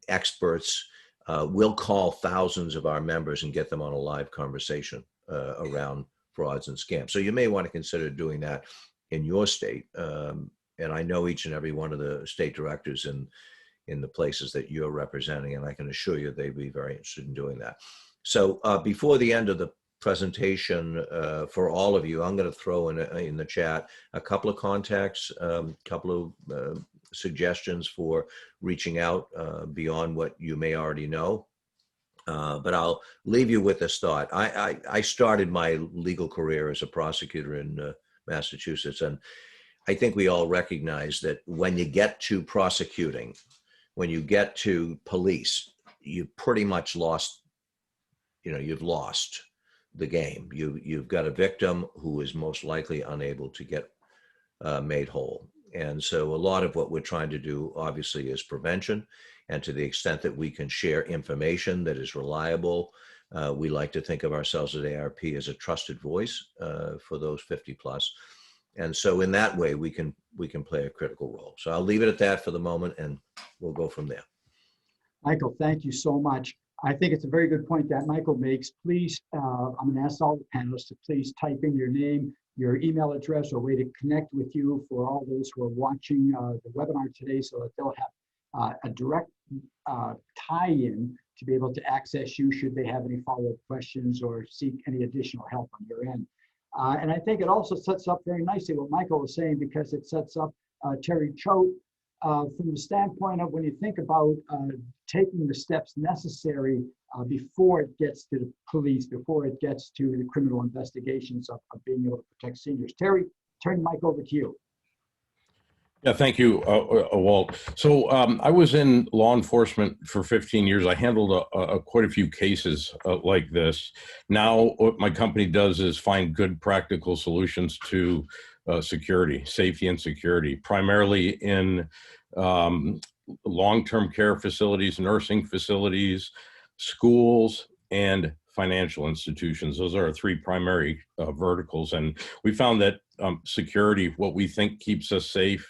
experts. We'll call thousands of our members and get them on a live conversation around frauds and scams. So you may want to consider doing that in your state. And I know each and every one of the state directors in the places that you're representing, and I can assure you they'd be very interested in doing that. So before the end of the presentation, for all of you, I'm going to throw in the chat a couple of contacts, a couple of suggestions for reaching out beyond what you may already know. But I'll leave you with this thought. I started my legal career as a prosecutor in Massachusetts, and I think we all recognize that when you get to prosecuting, when you get to police, you pretty much lost, you know, you've lost the game. You've got a victim who is most likely unable to get made whole. And so a lot of what we're trying to do, obviously, is prevention. And to the extent that we can share information that is reliable, we like to think of ourselves at AARP as a trusted voice for those 50 plus. And so in that way, we can play a critical role. So I'll leave it at that for the moment, and we'll go from there. Michael, thank you so much. I think it's a very good point that Michael makes. Please, I'm going to ask all the panelists to please type in your name, your email address, or way to connect with you for all those who are watching the webinar today, so that they'll have a direct tie-in to be able to access you should they have any follow-up questions or seek any additional help on your end. And I think it also sets up very nicely what Michael was saying, because it sets up Terry Choate from the standpoint of when you think about taking the steps necessary before it gets to the police, before it gets to the criminal investigations of being able to protect seniors. Terry, turn the mic over to you. Yeah, thank you, Walt. So I was in law enforcement for 15 years. I handled quite a few cases like this. Now, what my company does is find good practical solutions to security, safety and security, primarily in long-term care facilities, nursing facilities, schools, and financial institutions. Those are our three primary verticals. And we found that security, what we think keeps us safe,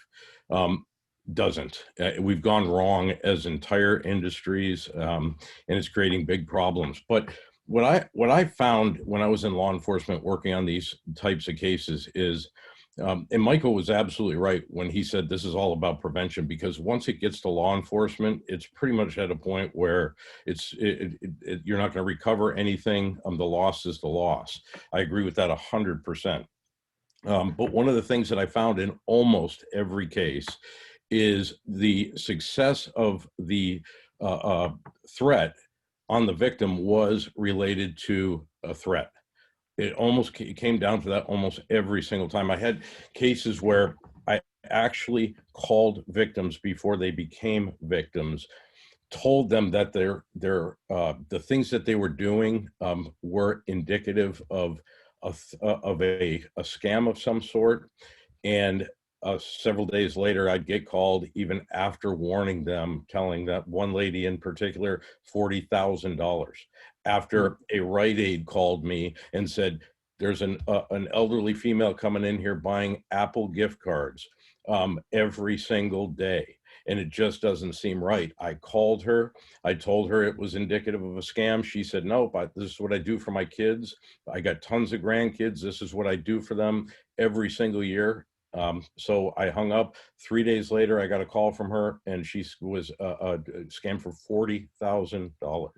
doesn't. We've gone wrong as entire industries, and it's creating big problems. But what I found when I was in law enforcement working on these types of cases is, and Michael was absolutely right when he said this is all about prevention, because once it gets to law enforcement, it's pretty much at a point where you're not going to recover anything. The loss is the loss. I agree with that 100%. But one of the things that I found in almost every case is the success of the threat on the victim was related to a threat. It almost came down to that almost every single time. I had cases where I actually called victims before they became victims, told them that the things that they were doing were indicative of a scam of some sort, and several days later, I'd get called even after warning them, telling that one lady in particular, $40,000. After a Rite Aid called me and said, there's an elderly female coming in here buying Apple gift cards every single day. And it just doesn't seem right. I called her. I told her it was indicative of a scam. She said, nope, this is what I do for my kids. I got tons of grandkids. This is what I do for them every single year. So I hung up. 3 days later, I got a call from her, and she was scammed for $40,000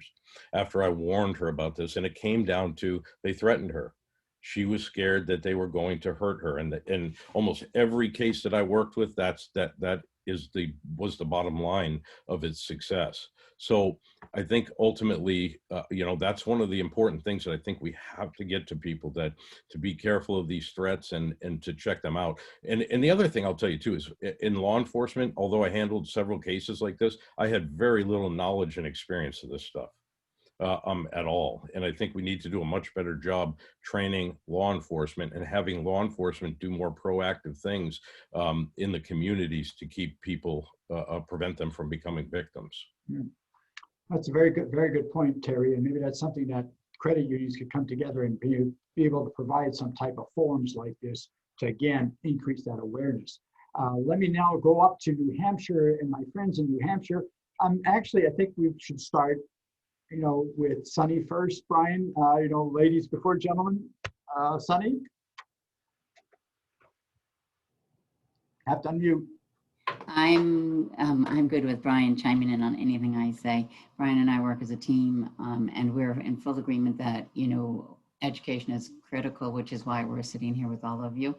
after I warned her about this. And it came down to, they threatened her. She was scared that they were going to hurt her. And in almost every case that I worked with, that was the bottom line of its success. So I think ultimately, that's one of the important things that I think we have to get to people, that to be careful of these threats and to check them out. And the other thing I'll tell you too is, in law enforcement, although I handled several cases like this, I had very little knowledge and experience of this stuff at all. And I think we need to do a much better job training law enforcement and having law enforcement do more proactive things in the communities to keep people, prevent them from becoming victims. That's a very good point, Terry. And maybe that's something that credit unions could come together and be able to provide some type of forums like this to, again, increase that awareness. Let me now go up to New Hampshire and my friends in New Hampshire. Actually, I think we should start with Sunny first, Brian. Ladies before gentlemen. Sunny? Have to unmute. I'm good with Brian chiming in on anything I say. Brian and I work as a team, and we're in full agreement that, education is critical, which is why we're sitting here with all of you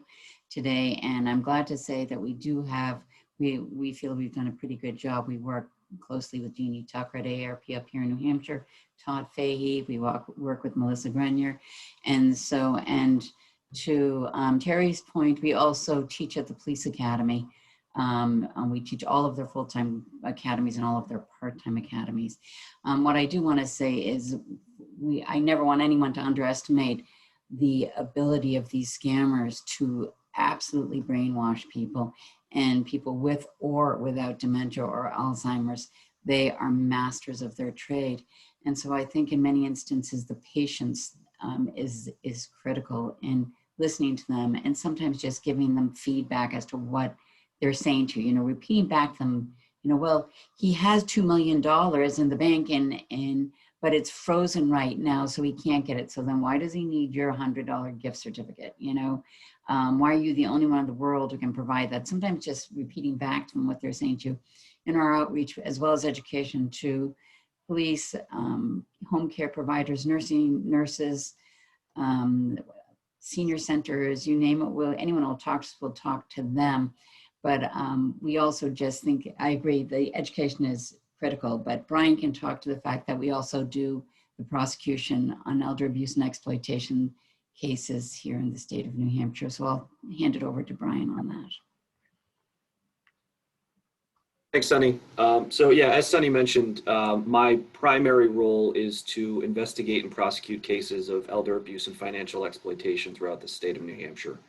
today. And I'm glad to say that we feel we've done a pretty good job. We work closely with Jeannie Tucker at AARP up here in New Hampshire, Todd Fahey, we work with Melissa Grenier. And to Terry's point, we also teach at the police academy. We teach all of their full-time academies and all of their part-time academies. What I do want to say is I never want anyone to underestimate the ability of these scammers to absolutely brainwash people, and people with or without dementia or Alzheimer's. They are masters of their trade. And so I think in many instances, the patience is critical in listening to them, and sometimes just giving them feedback as to what they're saying to you, repeating back to them, well, he has $2 million in the bank but it's frozen right now, so he can't get it. So then why does he need your $100 gift certificate? Why are you the only one in the world who can provide that? Sometimes just repeating back to them what they're saying to you in our outreach, as well as education to police, home care providers, nurses, senior centers, you name it. Anyone will talk to them. But we also just think, I agree, the education is critical, but Brian can talk to the fact that we also do the prosecution on elder abuse and exploitation cases here in the state of New Hampshire. So I'll hand it over to Brian on that. Thanks, Sunny. So yeah, as Sunny mentioned, my primary role is to investigate and prosecute cases of elder abuse and financial exploitation throughout the state of New Hampshire.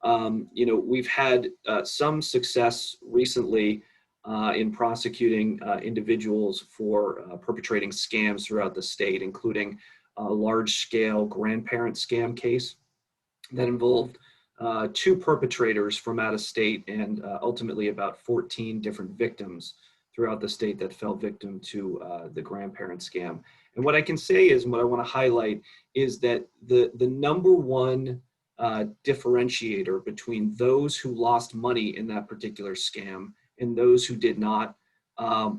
We've had some success recently in prosecuting individuals for perpetrating scams throughout the state, including a large-scale grandparent scam case that involved 2 perpetrators from out of state and ultimately about 14 different victims throughout the state that fell victim to the grandparent scam. And what I can say is, and what I want to highlight is that the number one differentiator between those who lost money in that particular scam and those who did not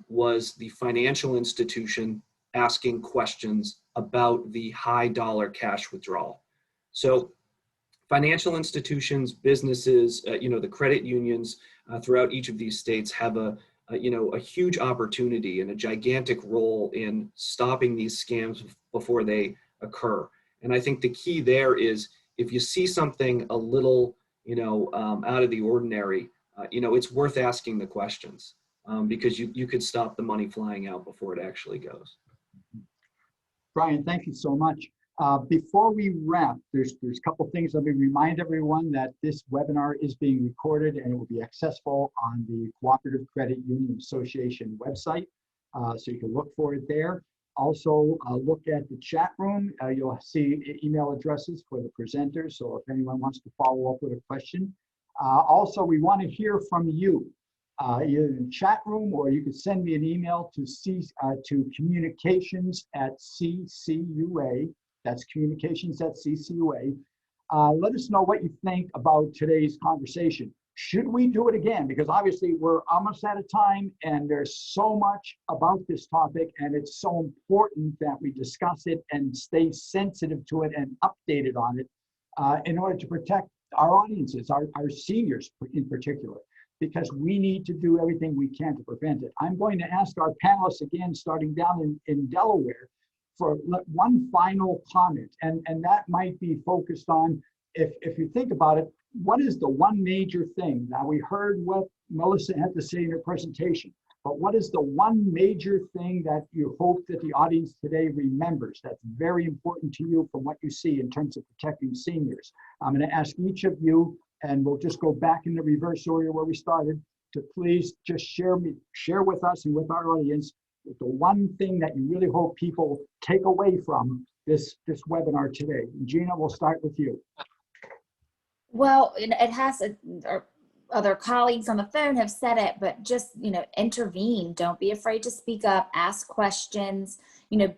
was the financial institution asking questions about the high dollar cash withdrawal. So financial institutions, businesses, the credit unions throughout each of these states have a huge opportunity and a gigantic role in stopping these scams before they occur. And I think the key there is, if you see something a little, out of the ordinary, it's worth asking the questions because you could stop the money flying out before it actually goes. Brian, thank you so much. Before we wrap, there's a couple things. Let me remind everyone that this webinar is being recorded and it will be accessible on the Cooperative Credit Union Association website. So you can look for it there. Also, look at the chat room. You'll see email addresses for the presenters. So if anyone wants to follow up with a question. Also, we want to hear from you, either in the chat room, or you can send me an email to communications@CCUA. That's communications@CCUA. Let us know what you think about today's conversation. Should we do it again? Because obviously we're almost out of time and there's so much about this topic, and it's so important that we discuss it and stay sensitive to it and updated on it in order to protect our audiences, our seniors in particular, because we need to do everything we can to prevent it. I'm going to ask our panelists again, starting down in Delaware, for one final comment, and that might be focused on, if you think about it, what is the one major thing? Now, we heard what Melissa had to say in her presentation, but what is the one major thing that you hope that the audience today remembers that's very important to you from what you see in terms of protecting seniors? I'm going to ask each of you, and we'll just go back in the reverse order where we started, to please just share with us and with our audience the one thing that you really hope people take away from this webinar today. Gina, we'll start with you. Well, it has other colleagues on the phone have said it, but just, intervene. Don't be afraid to speak up, ask questions,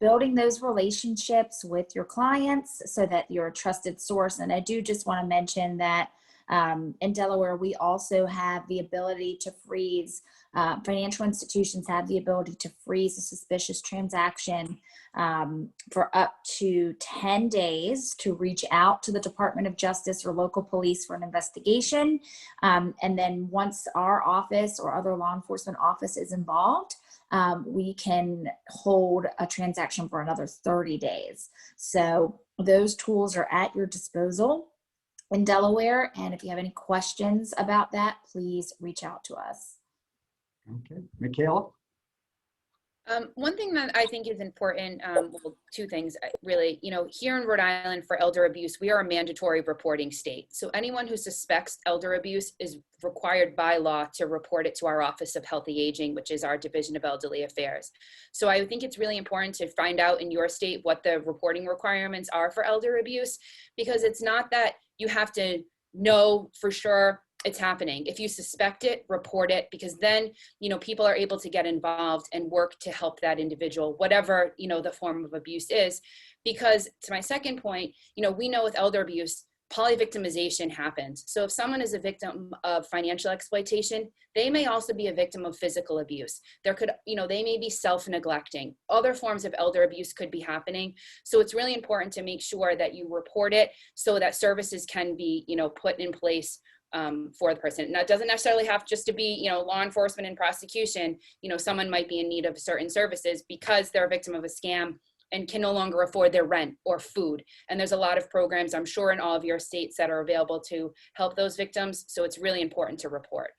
building those relationships with your clients so that you're a trusted source. And I do just want to mention that in Delaware, we also have the ability to freeze, financial institutions have the ability to freeze a suspicious transaction for up to 10 days to reach out to the Department of Justice or local police for an investigation. And then once our office or other law enforcement office is involved, we can hold a transaction for another 30 days. So those tools are at your disposal in Delaware. And if you have any questions about that, please reach out to us. Okay, Michaela? One thing that I think is important, well, 2 things really, here in Rhode Island for elder abuse, we are a mandatory reporting state. So anyone who suspects elder abuse is required by law to report it to our Office of Healthy Aging, which is our Division of Elderly Affairs. So I think it's really important to find out in your state what the reporting requirements are for elder abuse, because it's not that you have to know for sure it's happening. If you suspect it, report it, because then, people are able to get involved and work to help that individual, whatever, the form of abuse is. Because to my second point, we know with elder abuse, polyvictimization happens. So if someone is a victim of financial exploitation, they may also be a victim of physical abuse. There could, they may be self-neglecting. Other forms of elder abuse could be happening. So it's really important to make sure that you report it so that services can be, put in place for the person. And that doesn't necessarily have just to be, law enforcement and prosecution. Someone might be in need of certain services because they're a victim of a scam and can no longer afford their rent or food. And there's a lot of programs, I'm sure, in all of your states that are available to help those victims. So it's really important to report.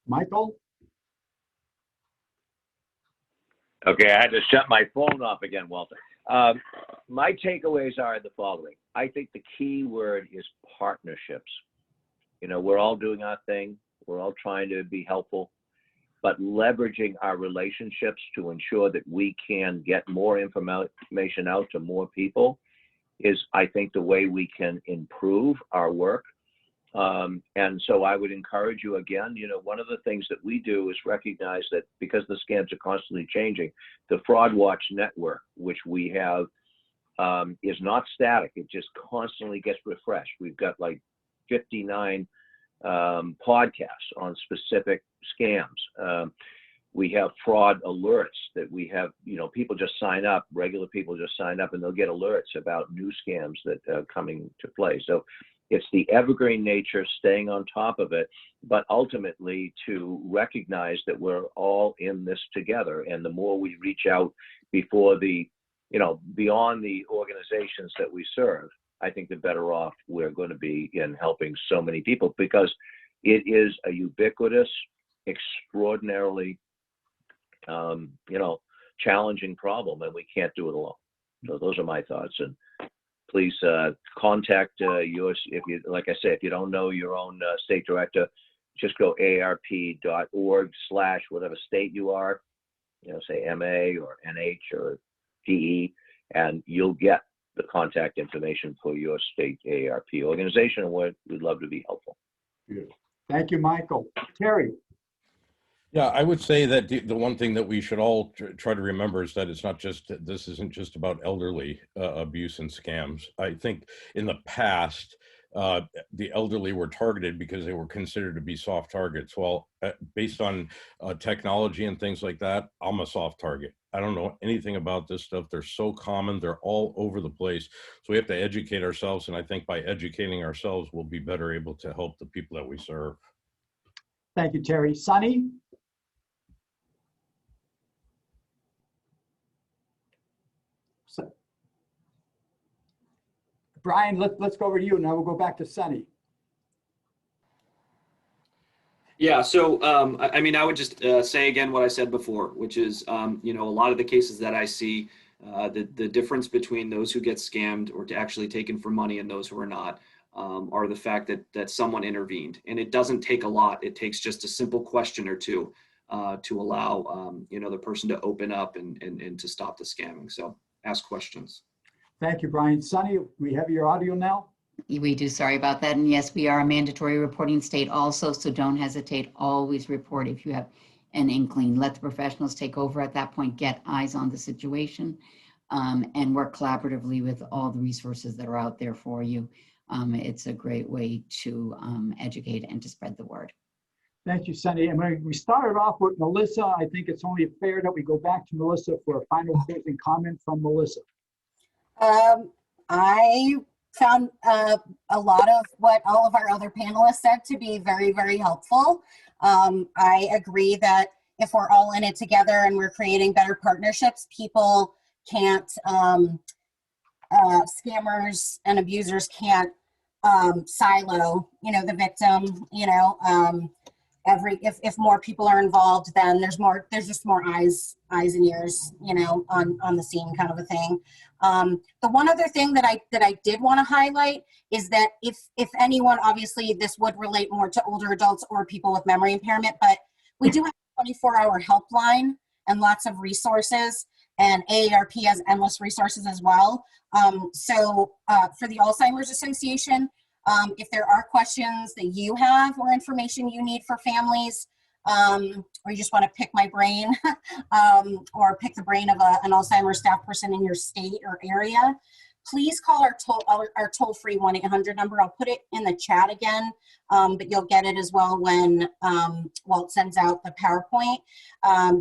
Michael? Okay, I had to shut my phone off again, Walter. My takeaways are the following. I think the key word is partnerships. You know, we're all doing our thing. We're all trying to be helpful, but leveraging our relationships to ensure that we can get more information out to more people is, I think, the way we can improve our work. And so I would encourage you again, you know, one of the things that we do is recognize that because the scams are constantly changing, the Fraud Watch Network, which we have, is not static. It just constantly gets refreshed. We've got like 59 podcasts on specific scams. We have fraud alerts that we have, you know, people just sign up, regular people just sign up and they'll get alerts about new scams that are coming to play. So it's the evergreen nature, staying on top of it, but ultimately to recognize that we're all in this together. And the more we reach out before the, you know, beyond the organizations that we serve, I think the better off we're going to be in helping so many people, because it is a ubiquitous, extraordinarily, you know, challenging problem, and we can't do it alone. So those are my thoughts. And please contact yours. If you, like I said, if you don't know your own state director, just go aarp.org/whatever state you are, you know, say MA or NH or PE, and you'll get the contact information for your state AARP organization, and we'd love to be helpful. Good. Thank you, Michael. Terry. Yeah, I would say that the one thing that we should all try to remember is that this isn't just about elderly abuse and scams. I think in the past, the elderly were targeted because they were considered to be soft targets. Well, based on technology and things like that, I'm a soft target. I don't know anything about this stuff. They're so common. They're all over the place. So we have to educate ourselves. And I think by educating ourselves, we'll be better able to help the people that we serve. Thank you, Terry. Sunny? Brian, let's go over to you, and now we'll go back to Sunny. Yeah, so I mean, I would just say again what I said before, which is, you know, a lot of the cases that I see, the difference between those who get scammed or actually taken for money and those who are not, are the fact that someone intervened. And it doesn't take a lot. It takes just a simple question or two to allow, you know, the person to open up and to stop the scamming. So ask questions. Thank you, Brian. Sunny, we have your audio now. We do, sorry about that. And yes, we are a mandatory reporting state also, so don't hesitate. Always report if you have an inkling. Let the professionals take over at that point, get eyes on the situation, and work collaboratively with all the resources that are out there for you. It's a great way to educate and to spread the word. Thank you, Sunny. And when we started off with Melissa, I think it's only fair that we go back to Melissa for a final closing comment from Melissa. I found a lot of what all of our other panelists said to be very, very helpful. I agree that if we're all in it together and we're creating better partnerships, people can't, scammers and abusers can't silo, you know, the victim, you know, if more people are involved, then there's just more eyes and ears, you know, on the scene, kind of a thing. The one other thing that I did want to highlight is that if anyone, obviously this would relate more to older adults or people with memory impairment, but we do have a 24-hour helpline and lots of resources, and AARP has endless resources as well. So for the Alzheimer's Association, if there are questions that you have or information you need for families, or you just want to pick my brain, or pick the brain of an Alzheimer's staff person in your state or area, please call our toll-free 1-800 number. I'll put it in the chat again, but you'll get it as well when Walt sends out the PowerPoint,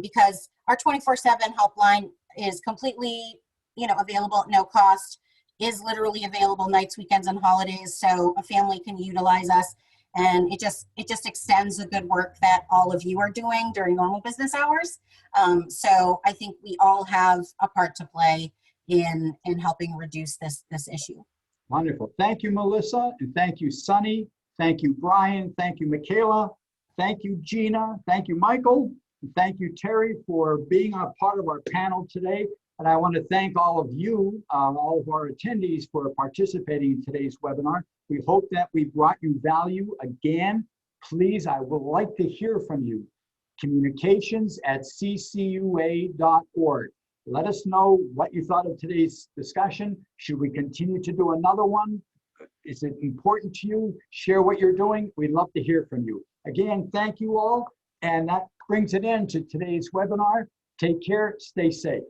because our 24/7 helpline is completely, you know, available at no cost, is literally available nights, weekends, and holidays, so a family can utilize us. And it just extends the good work that all of you are doing during normal business hours. So I think we all have a part to play in helping reduce this issue. Wonderful. Thank you, Melissa, and thank you, Sunny. Thank you, Brian. Thank you, Michaela. Thank you, Gina. Thank you, Michael. Thank you, Terry, for being a part of our panel today. And I want to thank all of you, all of our attendees for participating in today's webinar. We hope that we brought you value. Again, please, I would like to hear from you. communications@ccua.org. Let us know what you thought of today's discussion. Should we continue to do another one? Is it important to you? Share what you're doing. We'd love to hear from you. Again, thank you all. And that brings it in to today's webinar. Take care, stay safe.